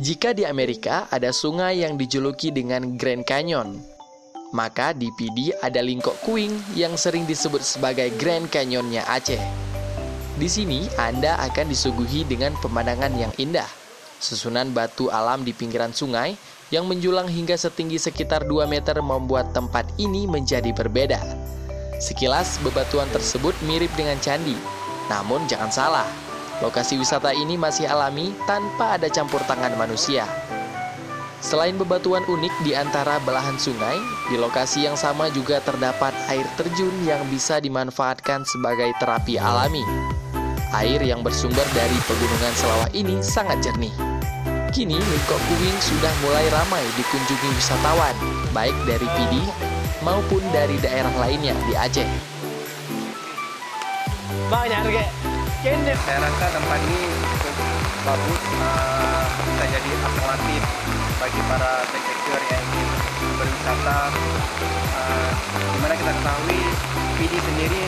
Jika di Amerika ada sungai yang dijuluki dengan Grand Canyon, maka di PD ada Lingkok Kuing yang sering disebut sebagai Grand Canyonnya Aceh. Di sini Anda akan disuguhi dengan pemandangan yang indah, susunan batu alam di pinggiran sungai yang menjulang hingga setinggi sekitar 2 meter membuat tempat ini menjadi berbeda. Sekilas bebatuan tersebut mirip dengan candi, namun jangan salah, lokasi wisata ini masih alami tanpa ada campur tangan manusia. Selain bebatuan unik di antara belahan sungai, di lokasi yang sama juga terdapat air terjun yang bisa dimanfaatkan sebagai terapi alami. Air yang bersumber dari pegunungan Selawah ini sangat jernih. Kini Lingkok Kuing sudah mulai ramai dikunjungi wisatawan, baik dari PD maupun dari daerah lainnya di Aceh. Banyak harga. Saya rasa tempat ini cukup bagus, bisa jadi alternatif bagi para backpacker yang ingin berwisata. Dimana kita ketahui PD sendiri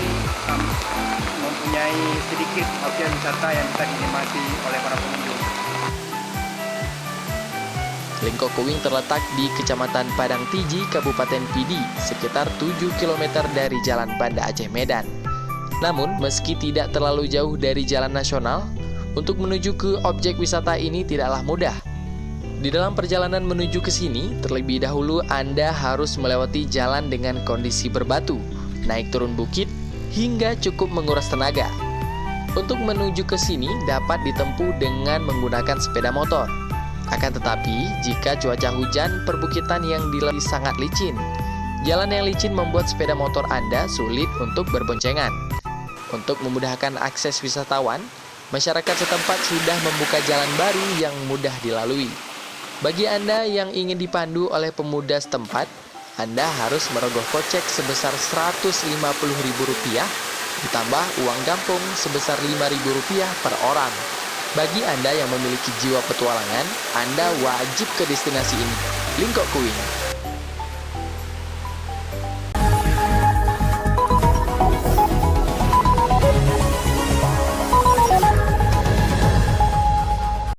mempunyai sedikit objek wisata yang bisa dinikmati oleh para pengunjung. Lingkok Kuing terletak di Kecamatan Padang Tiji, Kabupaten PD, sekitar 7 km dari Jalan Banda Aceh Medan. Namun, meski tidak terlalu jauh dari jalan nasional, untuk menuju ke objek wisata ini tidaklah mudah. Di dalam perjalanan menuju ke sini, terlebih dahulu Anda harus melewati jalan dengan kondisi berbatu, naik turun bukit, hingga cukup menguras tenaga. Untuk menuju ke sini dapat ditempuh dengan menggunakan sepeda motor. Akan tetapi, jika cuaca hujan, perbukitan yang dilalui sangat licin. Jalan yang licin membuat sepeda motor Anda sulit untuk berboncengan. Untuk memudahkan akses wisatawan, masyarakat setempat sudah membuka jalan baru yang mudah dilalui. Bagi Anda yang ingin dipandu oleh pemuda setempat, Anda harus merogoh kocek sebesar Rp150.000, ditambah uang gampung sebesar Rp5.000 per orang. Bagi Anda yang memiliki jiwa petualangan, Anda wajib ke destinasi ini, Lingkok Kuing.